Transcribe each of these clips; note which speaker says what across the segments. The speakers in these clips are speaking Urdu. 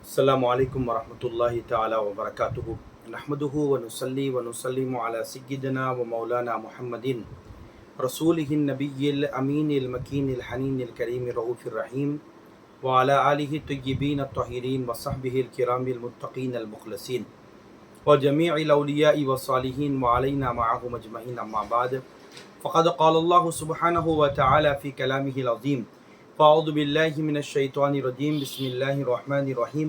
Speaker 1: السلام علیکم ورحمۃ اللہ تعالی وبرکاتہ نحمدہ ونصلی ونسلم علی سیدنا و مولانا محمد رسولہ النبی الامین المکین الحنین الکریم الرؤوف الرحیم وعلی آلہ طیبین الطاہرین وصحبہ الکرام المتقین المخلصین وجمیع الاولیاء والصالحین وعلینا معهم اجمعین اما بعد فقد قال اللہ سبحانہ وتعالی فی کلامہ العظیم فاعوذ باللہ من الشیطان الرجیم بسم اللہ الرحمن الرحیم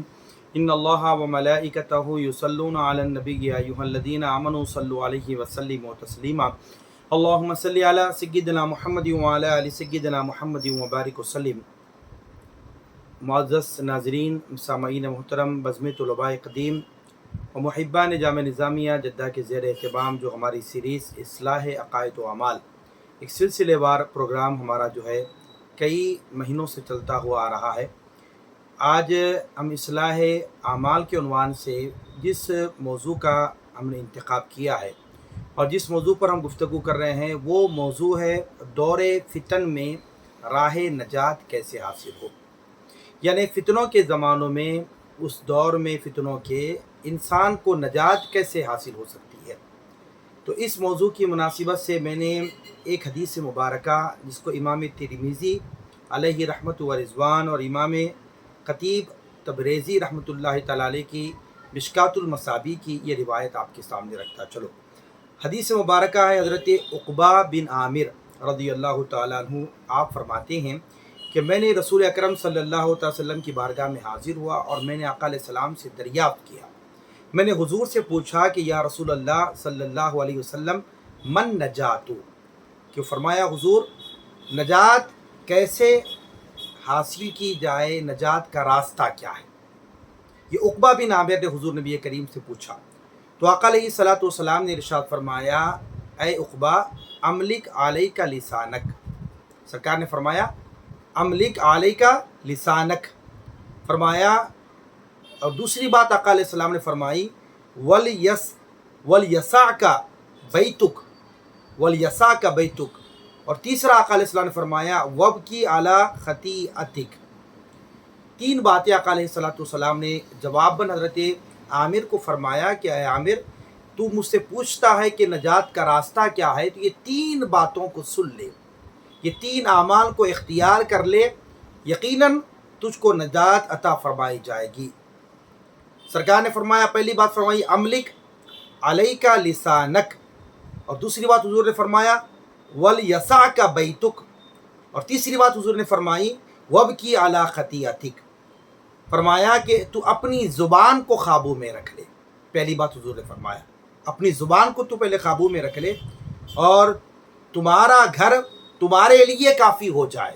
Speaker 1: ان اللہ وملائکتہ یصلون علی النبی یا ایھا الذین آمنوا صلوا علیہ وسلموا تسلیما اللہم صل علی سیدنا محمد وعلی آل سیدنا محمد وبارک وسلم۔ معزز ناظرین، سامعین محترم، بزم طلباء قدیم و محبان جامع نظامیہ جدہ کے زیر اہتمام جو ہماری سیریز اصلاح عقائد و اعمال ایک سلسلے وار پروگرام ہمارا جو ہے کئی مہینوں سے چلتا ہوا آ رہا ہے، آج ہم اصلاح اعمال کے عنوان سے جس موضوع کا ہم نے انتخاب کیا ہے اور جس موضوع پر ہم گفتگو کر رہے ہیں وہ موضوع ہے دور فتن میں راہ نجات کیسے حاصل ہو، یعنی فتنوں کے زمانوں میں اس دور میں فتنوں کے انسان کو نجات کیسے حاصل ہو سکتی ہے۔ تو اس موضوع کی مناسبت سے میں نے ایک حدیث مبارکہ جس کو امام ترمذی علیہ رحمت و رضوان اور امام خطیب تبریزی رحمۃ اللہ تعالی علیہ کی مشکات المصابیح کی یہ روایت آپ کے سامنے رکھتا چلو۔ حدیث مبارکہ ہے حضرت عقبہ بن عامر رضی اللہ تعالیٰ عنہ، آپ فرماتے ہیں کہ میں نے رسول اکرم صلی اللہ علیہ وسلم کی بارگاہ میں حاضر ہوا اور میں نے آقا علیہ السلام سے دریافت کیا۔ میں نے حضور سے پوچھا کہ یا رسول اللہ صلی اللہ علیہ وسلم من نجاتو، کہ فرمایا حضور نجات کیسے حاصل کی جائے، نجات کا راستہ کیا ہے؟ یہ عقبہ بن عامر نے حضور نبی کریم سے پوچھا تو آقا علیہ الصلوۃ والسلام نے ارشاد فرمایا اے عقبہ املک علیک لسانک، سرکار نے فرمایا املک علیک لسانک، فرمایا اور دوسری بات آقا علیہ السلام نے فرمائی ولیسعک بیتک، ولیسعک بیتک، اور تیسرا آقا علیہ السلام نے فرمایا وابکی علی خطیئتک۔ تین باتیں آقا علیہ السلام نے جواباً حضرت عامر کو فرمایا کہ اے عامر تو مجھ سے پوچھتا ہے کہ نجات کا راستہ کیا ہے، تو یہ تین باتوں کو سن لے، یہ تین اعمال کو اختیار کر لے، یقیناً تجھ کو نجات عطا فرمائی جائے گی۔ سرکار نے فرمایا پہلی بات فرمائی املک علیک لسانک، اور دوسری بات حضور نے فرمایا ولیسعک بیتک، اور تیسری بات حضور نے فرمائی وابکی علی خطیئتک، فرمایا کہ تو اپنی زبان کو قابو میں رکھ لے۔ پہلی بات حضور نے فرمایا اپنی زبان کو تو پہلے قابو میں رکھ لے اور تمہارا گھر تمہارے لیے کافی ہو جائے۔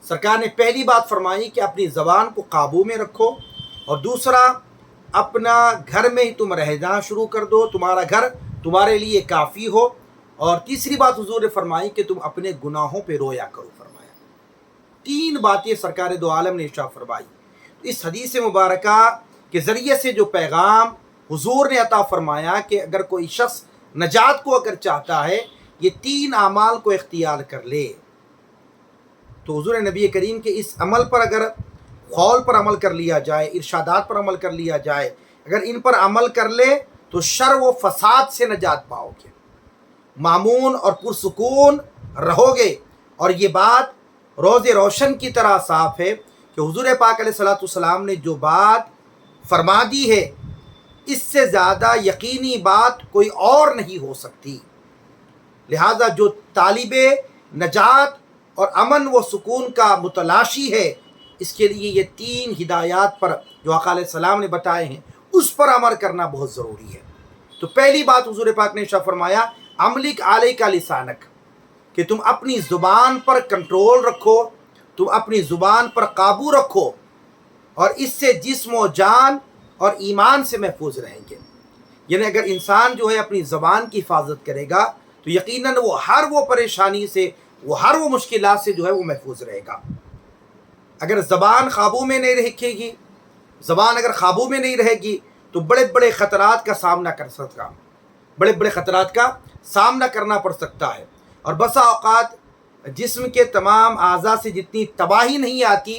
Speaker 1: سرکار نے پہلی بات فرمائی کہ اپنی زبان کو قابو میں رکھو، اور دوسرا اپنا گھر میں ہی تم رہنا شروع کر دو، تمہارا گھر تمہارے لیے کافی ہو، اور تیسری بات حضور نے فرمائی کہ تم اپنے گناہوں پہ رویا کرو۔ فرمایا تین باتیں سرکار دو عالم نے ارشاد فرمائی۔ اس حدیث مبارکہ کے ذریعے سے جو پیغام حضور نے عطا فرمایا کہ اگر کوئی شخص نجات کو اگر چاہتا ہے یہ تین اعمال کو اختیار کر لے، تو حضور نبی کریم کے اس عمل پر اگر قول پر عمل کر لیا جائے، ارشادات پر عمل کر لیا جائے، اگر ان پر عمل کر لے تو شر و فساد سے نجات پاؤ گے، مامون اور پرسکون رہو گے۔ اور یہ بات روز روشن کی طرح صاف ہے کہ حضور پاک علیہ الصلوۃ والسلام نے جو بات فرما دی ہے اس سے زیادہ یقینی بات کوئی اور نہیں ہو سکتی، لہذا جو طالب نجات اور امن و سکون کا متلاشی ہے اس کے لیے یہ تین ہدایات پر جو آقا علیہ السلام نے بتائے ہیں اس پر عمل کرنا بہت ضروری ہے۔ تو پہلی بات حضور پاک نے ارشاد فرمایا املک علیک لسانک، کہ تم اپنی زبان پر کنٹرول رکھو، تم اپنی زبان پر قابو رکھو، اور اس سے جسم و جان اور ایمان سے محفوظ رہیں گے۔ یعنی اگر انسان جو ہے اپنی زبان کی حفاظت کرے گا تو یقیناً وہ ہر وہ پریشانی سے، وہ ہر وہ مشکلات سے جو ہے وہ محفوظ رہے گا۔ اگر زبان قابو میں نہیں رکھے گی، زبان اگر قابو میں نہیں رہے گی تو بڑے بڑے خطرات کا سامنا کر سکتا، بڑے بڑے خطرات کا سامنا کرنا پڑ سکتا ہے، اور بسا اوقات جسم کے تمام اعضاء سے جتنی تباہی نہیں آتی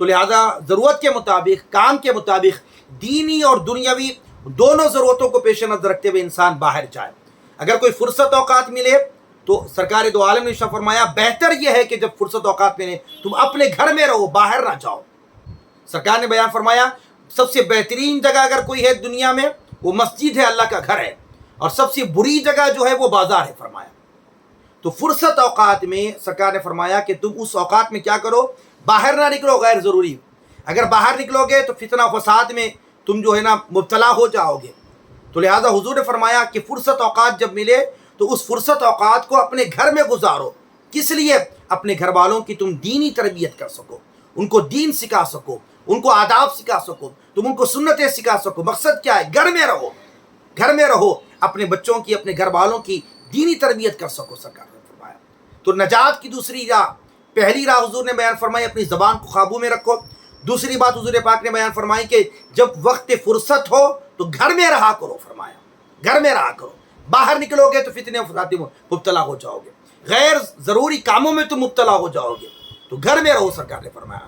Speaker 1: تو لہٰذا ضرورت کے مطابق، کام کے مطابق دینی اور دنیاوی دونوں ضرورتوں کو پیش نظر رکھتے ہوئے انسان باہر جائے۔ اگر کوئی فرصت اوقات ملے تو سرکار دو عالم نے ارشاد فرمایا بہتر یہ ہے کہ جب فرصت اوقات ملے تم اپنے گھر میں رہو، باہر نہ جاؤ۔ سرکار نے بیان فرمایا سب سے بہترین جگہ اگر کوئی ہے دنیا میں وہ مسجد ہے، اللہ کا گھر ہے، اور سب سے بری جگہ جو ہے وہ بازار ہے فرمایا۔ تو فرصت اوقات میں سرکار نے فرمایا کہ تم اس اوقات میں کیا کرو، باہر نہ نکلو غیر ضروری۔ اگر باہر نکلو گے تو فتنہ فساد میں تم جو ہے نا مبتلا ہو جاؤ گے۔ تو لہٰذا حضور نے فرمایا کہ فرصت اوقات جب ملے تو اس فرصت اوقات کو اپنے گھر میں گزارو۔ کس لیے؟ اپنے گھر والوں کی تم دینی تربیت کر سکو، ان کو دین سکھا سکو، ان کو آداب سکھا سکو، تم ان کو سنتیں سکھا سکو۔ مقصد کیا ہے؟ گھر میں رہو، گھر میں رہو، اپنے بچوں کی، اپنے گھر والوں کی دینی تربیت کر سکو سرکار نے فرمایا۔ تو نجات کی دوسری راہ، پہلی راہ حضور نے بیان فرمائی اپنی زبان کو قابو میں رکھو۔ دوسری بات حضور پاک نے بیان فرمائی کہ جب وقت فرصت ہو تو گھر میں رہا کرو فرمایا، گھر میں رہا کرو۔ باہر نکلو گے تو فتنے فساد میں مبتلا ہو جاؤ گے، غیر ضروری کاموں میں تم مبتلا ہو جاؤ گے، تو گھر میں رہو سرکار نے فرمایا۔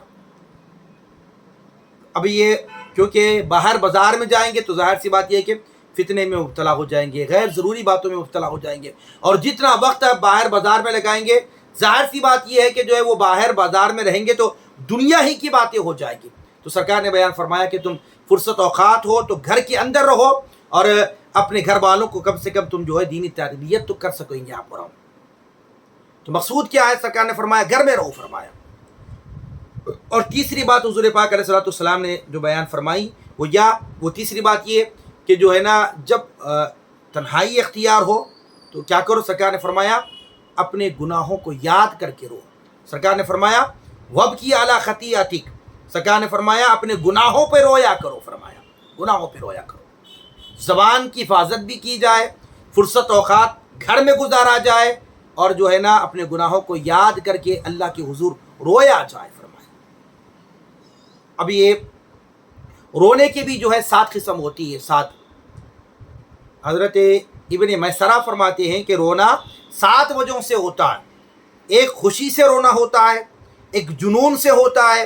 Speaker 1: اب یہ کیونکہ باہر بازار میں جائیں گے تو ظاہر سی بات یہ ہے کہ فتنے میں مبتلا ہو جائیں گے، غیر ضروری باتوں میں مبتلا ہو جائیں گے، اور جتنا وقت آپ باہر بازار میں لگائیں گے ظاہر سی بات یہ ہے کہ جو ہے وہ باہر بازار میں رہیں گے تو دنیا ہی کی باتیں ہو جائیں گی۔ تو سرکار نے بیان فرمایا کہ تم فرصت اوقات ہو تو گھر کے اندر رہو، اور اپنے گھر والوں کو کم سے کم تم جو ہے دینی تربیت تو کر سکیں گے آپ پر۔ تو مقصود کیا ہے؟ سرکار نے فرمایا گھر میں رہو فرمایا۔ اور تیسری بات حضور پاک علیہ الصلوۃ والسلام نے جو بیان فرمائی وہ تیسری بات یہ کہ جو ہے نا جب تنہائی اختیار ہو تو کیا کرو؟ سرکار نے فرمایا اپنے گناہوں کو یاد کر کے رو۔ سرکار نے فرمایا وَبْكِي عَلَىٰ خَطِيئَتِكَ، سرکار نے فرمایا اپنے گناہوں پہ رویا کرو فرمایا، گناہوں پہ رویا کرو۔ زبان کی حفاظت بھی کی جائے، فرصت اوقات گھر میں گزارا جائے، اور جو ہے نا اپنے گناہوں کو یاد کر کے اللہ کے حضور رویا جائے فرمایا۔ اب یہ رونے کی بھی جو ہے 7 قسم ہوتی ہے، 7۔ حضرت ابن میسرہ فرماتے ہیں کہ رونا 7 وجہوں سے ہوتا ہے۔ ایک خوشی سے رونا ہوتا ہے، ایک جنون سے ہوتا ہے،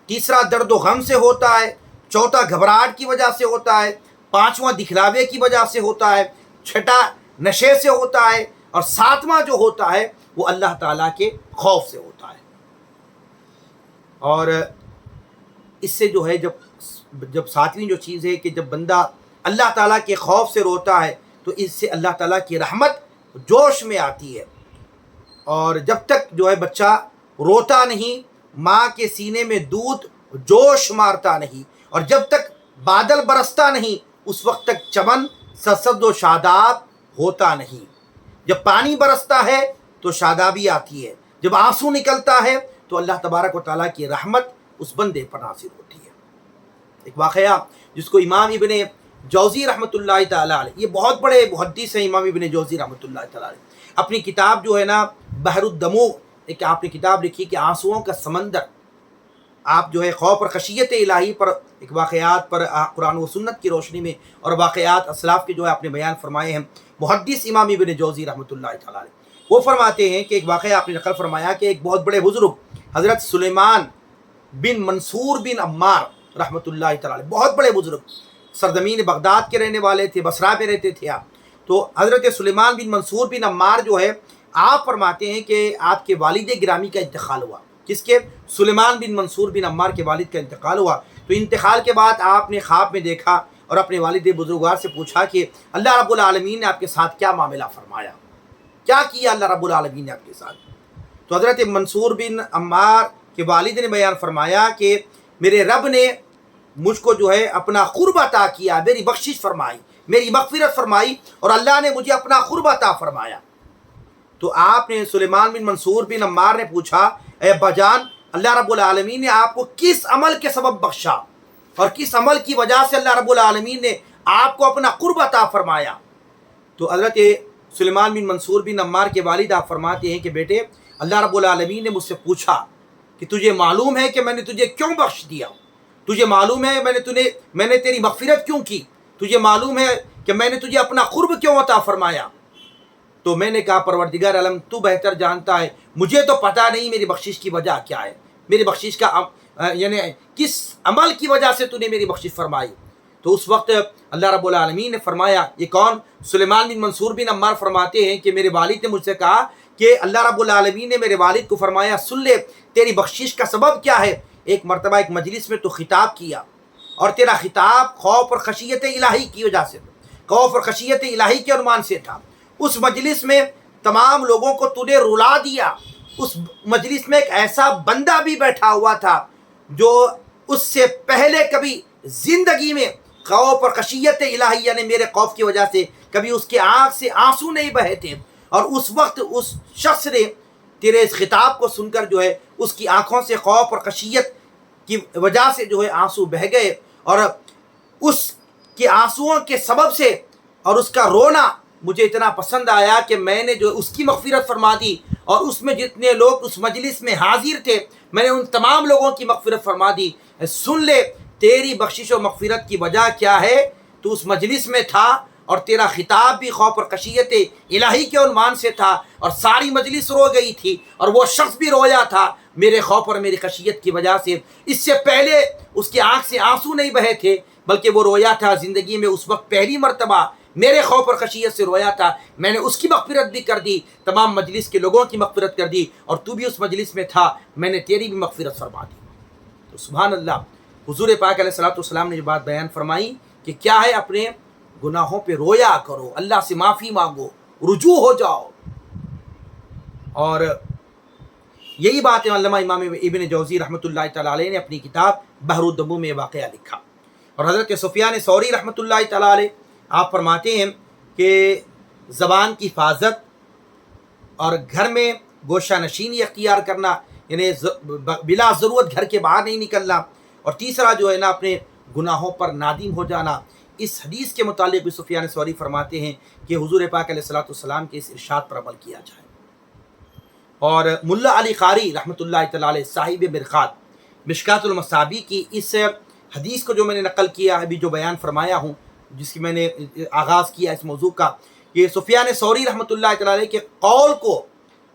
Speaker 1: تیسرا درد و غم سے ہوتا ہے، چوتھا گھبراہٹ کی وجہ سے ہوتا ہے، پانچواں دکھلاوے کی وجہ سے ہوتا ہے، چھٹا نشے سے ہوتا ہے، اور 7واں جو ہوتا ہے وہ اللہ تعالیٰ کے خوف سے ہوتا ہے۔ اور اس سے جو ہے جب 7ویں جو چیز ہے کہ جب بندہ اللہ تعالیٰ کے خوف سے روتا ہے تو اس سے اللہ تعالیٰ کی رحمت جوش میں آتی ہے۔ اور جب تک جو ہے بچہ روتا نہیں، ماں کے سینے میں دودھ جوش مارتا نہیں، اور جب تک بادل برستا نہیں اس وقت تک چمن سرسبز و شاداب ہوتا نہیں۔ جب پانی برستا ہے تو شادابی آتی ہے، جب آنسو نکلتا ہے تو اللہ تبارک و تعالیٰ کی رحمت اس بندے پر نازل ہوتی ہے۔ ایک واقعہ جس کو امام ابن جوزی رحمۃ اللہ تعالیٰ علیہ، یہ بہت بڑے محدث ہیں امام ابن جوزی رحمۃ اللہ تعالیٰ علیہ، اپنی کتاب جو ہے نا بحر الدموع، ایک آپ نے کتاب لکھی کہ آنسوؤں کا سمندر، آپ جو ہے خوف اور خشیت الہی پر ایک واقعات پر قرآن و سنت کی روشنی میں اور واقعات اسلاف کے جو ہے آپ نے بیان فرمائے ہیں۔ محدث امام ابن جوزی رحمۃ اللہ تعالیٰ علیہ وہ فرماتے ہیں کہ ایک واقعہ آپ نے نقل فرمایا کہ ایک بہت بڑے بزرگ حضرت سلیمان بن منصور بن عمار رحمۃ اللہ تعالیٰ علیہ، بہت بڑے بزرگ، سرزمین بغداد کے رہنے والے تھے، بصرہ میں رہتے تھے آپ۔ تو حضرت سلیمان بن منصور بن عمار جو ہے آپ فرماتے ہیں کہ آپ کے والد گرامی کا انتقال ہوا۔ کس کے؟ سلیمان بن منصور بن عمار کے والد کا انتقال ہوا۔ تو انتقال کے بعد آپ نے خواب میں دیکھا اور اپنے والد بزرگوار سے پوچھا کہ اللہ رب العالمین نے آپ کے ساتھ کیا معاملہ فرمایا، کیا کیا اللہ رب العالمین نے آپ کے ساتھ؟ تو حضرت منصور بن عمار کے والد نے بیان فرمایا کہ میرے رب نے مجھ کو جو ہے اپنا قرب عطا کیا، میری بخشش فرمائی، میری مغفرت فرمائی، اور اللہ نے مجھے اپنا قرب عطا فرمایا۔ تو آپ نے سلیمان بن منصور بن عمار نے پوچھا اے ابا جان، اللہ رب العالمین نے آپ کو کس عمل کے سبب بخشا اور کس عمل کی وجہ سے اللہ رب العالمین نے آپ کو اپنا قرب عطا فرمایا؟ تو حضرت سلیمان بن منصور بن عمار کے والد آپ فرماتے ہیں کہ بیٹے، اللہ رب العالمین نے مجھ سے پوچھا کہ تجھے معلوم ہے کہ میں نے تجھے کیوں بخش دیا، تجھے معلوم ہے میں نے تیری مغفرت کیوں کی، تجھے معلوم ہے کہ میں نے تجھے اپنا قرب کیوں عطا فرمایا؟ تو میں نے کہا پروردگار عالم تو بہتر جانتا ہے، مجھے تو پتہ نہیں میری بخشش کی وجہ کیا ہے، میری بخشش کا یعنی کس عمل کی وجہ سے تو نے میری بخشش فرمائی؟ تو اس وقت اللہ رب العالمین نے فرمایا، یہ کون؟ سلیمان بن منصور بن عمار فرماتے ہیں کہ میرے والد نے مجھ سے کہا کہ اللہ رب العالمین نے میرے والد کو فرمایا، سن لے تیری بخشش کا سبب کیا ہے؟ ایک مرتبہ ایک مجلس میں تو خطاب کیا اور تیرا خطاب خوف اور خشیت الہی کی وجہ سے، خوف اور خشیت الہی کے عنوان سے تھا۔ اس مجلس میں تمام لوگوں کو تو نے رلا دیا۔ اس مجلس میں ایک ایسا بندہ بھی بیٹھا ہوا تھا جو اس سے پہلے کبھی زندگی میں خوف اور خشیت الہی یعنی میرے خوف کی وجہ سے کبھی اس کے آنکھ سے آنسو نہیں بہے تھے، اور اس وقت اس شخص نے تیرے اس خطاب کو سن کر جو ہے اس کی آنکھوں سے خوف اور خشیت کی وجہ سے جو ہے آنسو بہہ گئے، اور اس کے آنسوؤں کے سبب سے اور اس کا رونا مجھے اتنا پسند آیا کہ میں نے جو اس کی مغفرت فرما دی، اور اس میں جتنے لوگ اس مجلس میں حاضر تھے میں نے ان تمام لوگوں کی مغفرت فرما دی۔ سن لے تیری بخشش و مغفرت کی وجہ کیا ہے؟ تو اس مجلس میں تھا اور تیرا خطاب بھی خوف اور خشیت الہی کے عنوان سے تھا، اور ساری مجلس رو گئی تھی، اور وہ شخص بھی رویا تھا میرے خوف اور میری خشیت کی وجہ سے۔ اس سے پہلے اس کی آنکھ سے آنسو نہیں بہے تھے، بلکہ وہ رویا تھا زندگی میں اس وقت پہلی مرتبہ میرے خوف اور خشیت سے رویا تھا۔ میں نے اس کی مغفرت بھی کر دی، تمام مجلس کے لوگوں کی مغفرت کر دی، اور تو بھی اس مجلس میں تھا، میں نے تیری بھی مغفرت فرما دی۔ تو سبحان اللہ، حضور پاک علیہ الصلوۃ والسلام نے یہ بات بیان فرمائی کہ کیا ہے، اپنے گناہوں پہ رویا کرو، اللہ سے معافی مانگو، رجوع ہو جاؤ۔ اور یہی بات ہے علامہ امام ابن جوزی رحمۃ اللہ تعالیٰ علیہ نے اپنی کتاب بحر الدموع میں واقعہ لکھا۔ اور حضرت سفیان ثوری رحمۃ اللہ تعالیٰ علیہ آپ فرماتے ہیں کہ زبان کی حفاظت اور گھر میں گوشہ نشینی اختیار کرنا، یعنی بلا ضرورت گھر کے باہر نہیں نکلنا، اور تیسرا جو ہے نا اپنے گناہوں پر نادم ہو جانا۔ اس حدیث کے متعلق بھی سفیان ثوری فرماتے ہیں کہ حضور پاک علیہ الصلوۃ والسلام کے اس ارشاد پر عمل کیا جائے۔ اور ملا علی قاری رحمۃ اللہ تعالیٰ علیہ صاحب مرقات مشکات المصابیح کی اس حدیث کو جو میں نے نقل کیا ابھی جو بیان فرمایا ہوں، جس کی میں نے آغاز کیا اس موضوع کا، یہ سفیان ثوری رحمۃ اللہ تعالیٰ علیہ کے قول کو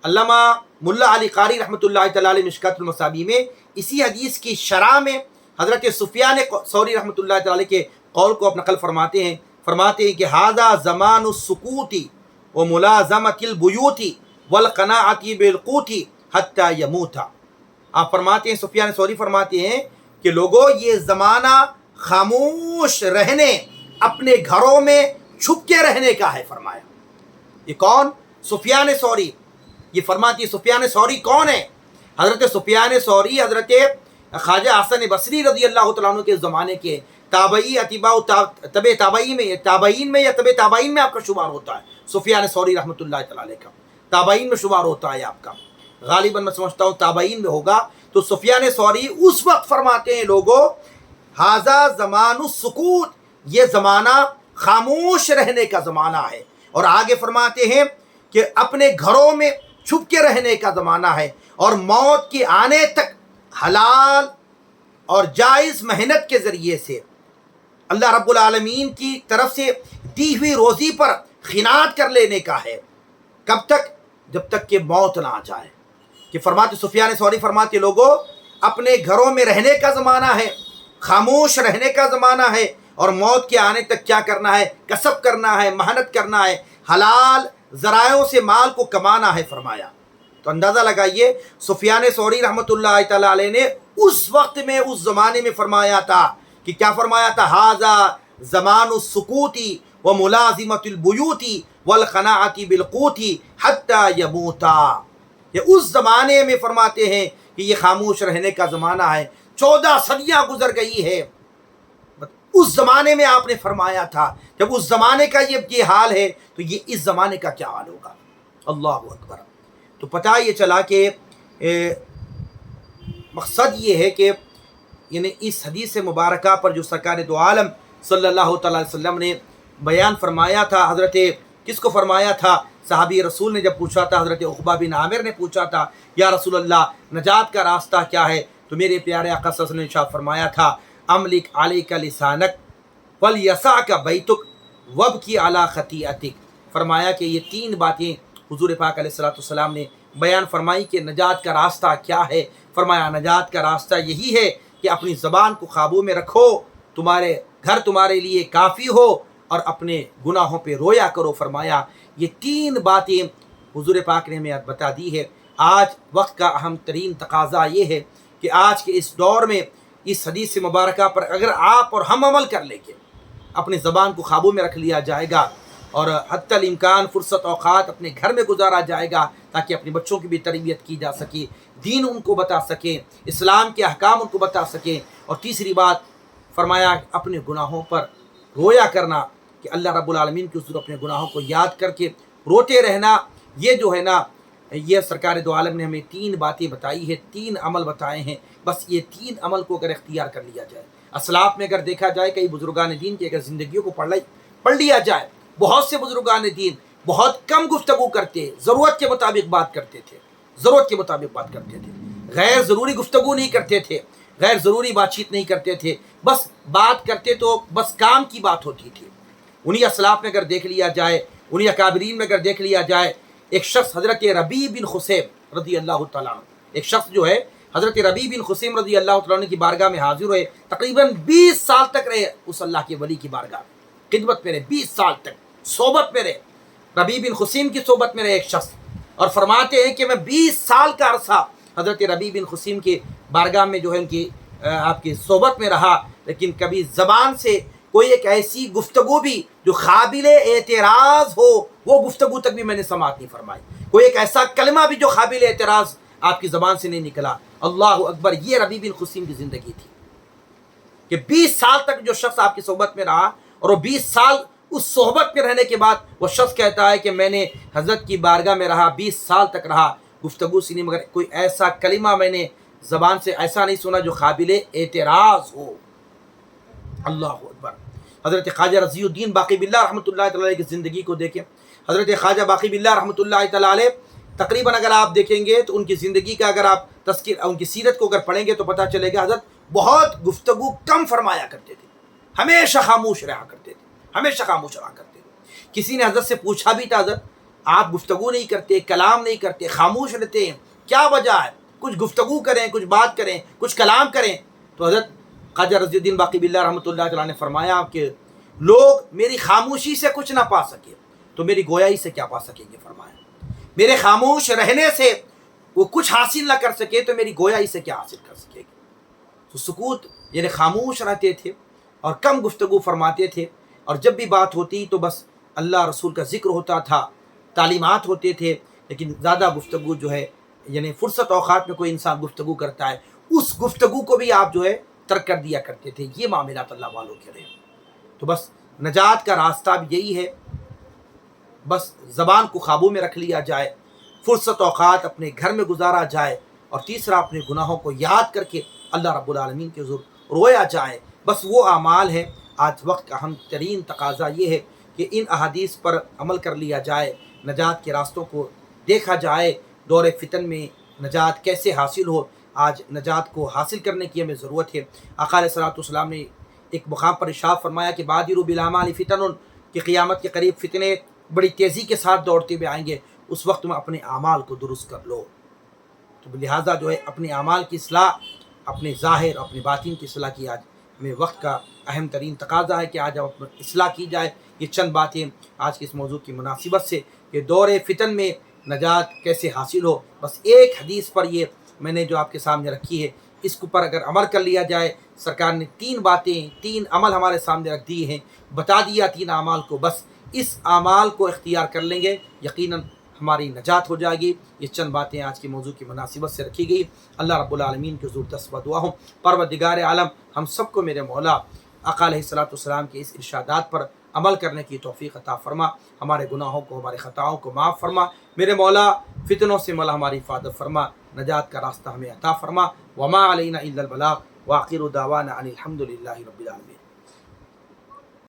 Speaker 1: علامہ ملا علی قاری رحمۃ اللہ تعالیٰ علیہ مشکات المصابیح میں اسی حدیث کی شرح میں حضرت سفیان ثوری رحمۃ اللہ تعالیٰ علیہ کے قول کو نقل فرماتے ہیں کہ ھذا زمان السکوت وملازمۃ البیوت والقناعۃ بالقوت حتی یموت۔ آپ فرماتے ہیں، سفیان ثوری فرماتے ہیں کہ لوگوں یہ زمانہ خاموش رہنے، اپنے گھروں میں چھپ کے رہنے کا ہے۔ فرمایا یہ کون؟ سفیان ثوری۔ یہ فرماتی ہے سفیان ثوری کون ہے؟ حضرت سفیان ثوری حضرت خواجہ حسن بصری رضی اللہ تعالیٰ عنہ کے زمانے کے تابعی اتباع تبع تابعین میں یا تبع تابعین میں آپ کا شمار ہوتا ہے۔ سفیان ثوری رحمۃ اللہ تعالیٰ علیہ کا تابعین میں شمار ہوتا ہے آپ کا، غالباً میں سمجھتا ہوں تابعین میں ہوگا۔ تو سفیان ثوری اس وقت فرماتے ہیں لوگوں ھذا زمان السکوت، یہ زمانہ خاموش رہنے کا زمانہ ہے، اور آگے فرماتے ہیں کہ اپنے گھروں میں چھپ کے رہنے کا زمانہ ہے، اور موت کے آنے تک حلال اور جائز محنت کے ذریعے سے اللہ رب العالمین کی طرف سے دی ہوئی روزی پر خیانت کر لینے کا ہے۔ کب تک؟ جب تک کہ موت نہ آ جائے۔ کہ فرماتے سفیان ثوری فرماتے لوگوں اپنے گھروں میں رہنے کا زمانہ ہے، خاموش رہنے کا زمانہ ہے، اور موت کے آنے تک کیا کرنا ہے؟ کسب کرنا ہے، محنت کرنا ہے، حلال ذرائعوں سے مال کو کمانا ہے۔ فرمایا تو اندازہ لگائیے سفیان ثوری رحمۃ اللہ تعالیٰ علیہ نے اس وقت میں اس زمانے میں فرمایا تھا کہ کیا فرمایا تھا؟ ھذا زمان السکوت وملازمۃ البیوت والقناعۃ بالقوت حتی یموت۔ یہ اس زمانے میں فرماتے ہیں کہ یہ خاموش رہنے کا زمانہ ہے۔ 14 صدیاں گزر گئی ہے، اس زمانے میں آپ نے فرمایا تھا۔ جب اس زمانے کا یہ حال ہے تو یہ اس زمانے کا کیا حال ہوگا؟ اللہ اکبر۔ تو پتہ یہ چلا کہ مقصد یہ ہے کہ یعنی اس حدیث مبارکہ پر جو سرکار دو عالم صلی اللہ تعالیٰ علیہ وسلم نے بیان فرمایا تھا، حضرت کس کو فرمایا تھا؟ صحابی رسول نے جب پوچھا تھا، حضرت عقبہ بن عامر نے پوچھا تھا یا رسول اللہ نجات کا راستہ کیا ہے؟ تو میرے پیارے آقا صلی اللہ علیہ وسلم نے ارشاد فرمایا تھا املک علیک لسانک ولیسعک بیتک وابکی علی خطیئتک۔ فرمایا کہ یہ 3 باتیں حضور پاک علیہ الصلوۃ والسلام نے بیان فرمائی کہ نجات کا راستہ کیا ہے۔ فرمایا نجات کا راستہ یہی ہے کہ اپنی زبان کو قابو میں رکھو، تمہارے گھر تمہارے لیے کافی ہو، اور اپنے گناہوں پہ رویا کرو۔ فرمایا یہ 3 باتیں حضور پاک نے ہمیں بتا دی ہے۔ آج وقت کا اہم ترین تقاضا یہ ہے کہ آج کے اس دور میں اس حدیث مبارکہ پر اگر آپ اور ہم عمل کر لیں گے، اپنی زبان کو قابو میں رکھ لیا جائے گا، اور حتی الامکان فرصت اوقات اپنے گھر میں گزارا جائے گا تاکہ اپنے بچوں کی بھی تربیت کی جا سکے، دین ان کو بتا سکیں، اسلام کے احکام ان کو بتا سکیں۔ اور تیسری بات فرمایا اپنے گناہوں پر رویا کرنا، کہ اللہ رب العالمین کے حضور اپنے گناہوں کو یاد کر کے روتے رہنا۔ یہ جو ہے نا، یہ سرکار دو عالم نے ہمیں 3 باتیں بتائی ہے، 3 عمل بتائے ہیں۔ بس یہ 3 عمل کو اگر اختیار کر لیا جائے، اسلاف میں اگر دیکھا جائے کئی بزرگان دین کی اگر زندگیوں کو پڑھ لیا جائے، بہت سے بزرگان دین بہت کم گفتگو کرتے، ضرورت کے مطابق بات کرتے تھے، غیر ضروری گفتگو نہیں کرتے تھے، غیر ضروری بات چیت نہیں کرتے تھے، بس بات کرتے تو بس کام کی بات ہوتی تھی۔ انہی اسلاف میں اگر دیکھ لیا جائے، انہی اکابرین میں اگر دیکھ لیا جائے، ایک شخص حضرت ربیع بن خصیب رضی اللہ تعالیٰ عنہ، ایک شخص جو ہے حضرت ربیع بن خصیب رضی اللہ تعالیٰ عنہ کی بارگاہ میں حاضر ہوئے، تقریباً 20 سال تک رہے اس اللہ کے ولی کی بارگاہ میں، خدمت میں رہے، 20 سال تک صحبت میں رہے، ربیع بن خصیب کی صحبت میں رہے ایک شخص، اور فرماتے ہیں کہ میں 20 سال کا عرصہ حضرت ربیع بن خصیب کی بارگاہ میں جو ہے ان کی آپ کی صحبت میں رہا، لیکن کبھی زبان سے کوئی ایک ایسی گفتگو بھی جو قابل اعتراض ہو، وہ گفتگو تک بھی میں نے سماعت نہیں فرمائی، کوئی ایک ایسا کلمہ بھی جو قابل اعتراض آپ کی زبان سے نہیں نکلا۔ اللہ اکبر، یہ ربیع بن خصیب کی زندگی تھی کہ 20 سال تک جو شخص آپ کی صحبت میں رہا، اور وہ 20 سال اس صحبت میں رہنے کے بعد وہ شخص کہتا ہے کہ میں نے حضرت کی بارگاہ میں رہا، 20 سال تک رہا، گفتگو سے نہیں، مگر کوئی ایسا کلمہ میں نے زبان سے ایسا نہیں سنا جو قابل اعتراض ہو۔ اللہ اکبر۔ حضرت خواجہ رضی الدین باقی باللہ رحمۃ اللہ تعالی علیہ کی زندگی کو دیکھیں، حضرت خواجہ باقی باللہ رحمۃ اللہ تعالی علیہ تقریباً اگر آپ دیکھیں گے تو ان کی زندگی کا اگر آپ تذکر ان کی سیرت کو اگر پڑھیں گے تو پتہ چلے گا حضرت بہت گفتگو کم فرمایا کرتے تھے، ہمیشہ خاموش رہا کرتے تھے، ہمیشہ خاموش رہا کرتے تھے۔ کسی نے حضرت سے پوچھا بھی تھا، حضرت آپ گفتگو نہیں کرتے، کلام نہیں کرتے، خاموش رہتے ہیں، کیا وجہ ہے؟ کچھ گفتگو کریں، کچھ بات کریں، کچھ کلام کریں۔ تو حضرت خواجہ رضی الدین باقی باللہ رحمۃ اللہ تعالیٰ نے فرمایا کہ لوگ میری خاموشی سے کچھ نہ پا سکے تو میری گویائی سے کیا پا سکیں گے؟ فرمایا میرے خاموش رہنے سے وہ کچھ حاصل نہ کر سکے تو میری گویائی سے کیا حاصل کر سکے گی؟ تو سکوت یعنی خاموش رہتے تھے اور کم گفتگو فرماتے تھے، اور جب بھی بات ہوتی تو بس اللہ رسول کا ذکر ہوتا تھا، تعلیمات ہوتے تھے، لیکن زیادہ گفتگو جو ہے یعنی فرصت اوقات میں کوئی انسان گفتگو کرتا ہے، اس گفتگو کو بھی آپ جو ہے ترک کر دیا کرتے تھے۔ یہ معاملات اللہ والوں کے رہے۔ تو بس نجات کا راستہ بھی یہی ہے، بس زبان کو قابو میں رکھ لیا جائے، فرصت اوقات اپنے گھر میں گزارا جائے، اور تیسرا اپنے گناہوں کو یاد کر کے اللہ رب العالمین کے حضور رویا جائے۔ بس وہ اعمال ہے۔ آج وقت کا اہم ترین تقاضا یہ ہے کہ ان احادیث پر عمل کر لیا جائے، نجات کے راستوں کو دیکھا جائے، دور فتن میں نجات کیسے حاصل ہو۔ آج نجات کو حاصل کرنے کی ہمیں ضرورت ہے۔ آقا علیہ الصلوۃ والسلام نے ایک مقام پر ارشاد فرمایا کہ بادروا بالاعمال فتن، کہ قیامت کے قریب فتنے بڑی تیزی کے ساتھ دوڑتے ہوئے آئیں گے، اس وقت میں اپنے اعمال کو درست کر لو۔ تو لہٰذا جو ہے اپنے اعمال کی اصلاح، اپنے ظاہر اپنے باطن کی اصلاح کی آج ہمیں وقت کا اہم ترین تقاضا ہے کہ آج اپنی اصلاح کی جائے۔ یہ چند باتیں آج کے اس موضوع کی مناسبت سے کہ دور فتن میں نجات کیسے حاصل ہو، بس ایک حدیث پر یہ میں نے جو آپ کے سامنے رکھی ہے، اس کے اوپر اگر عمل کر لیا جائے، سرکار نے 3 باتیں 3 عمل ہمارے سامنے رکھ دی ہیں، بتا دیا 3 اعمال کو، بس اس اعمال کو اختیار کر لیں گے یقیناً ہماری نجات ہو جائے گی۔ یہ چند باتیں آج کی موضوع کی مناسبت سے رکھی گئی۔ اللہ رب العالمین کے حضور دست دعا ہوں، پروردگار عالم ہم سب کو میرے مولا آقا علیہ الصلوۃ والسلام کے اس ارشادات پر عمل کرنے کی توفیق عطا فرما، ہمارے گناہوں کو ہمارے خطاؤں کو معاف فرما، میرے مولا فتنوں سے مولا ہماری حفاظت فرما، نجات کا راستہ ہمیں عطا فرما۔ وما علینا الا البلاغ، وآخر دعوانا ان الحمد للہ رب العالمین۔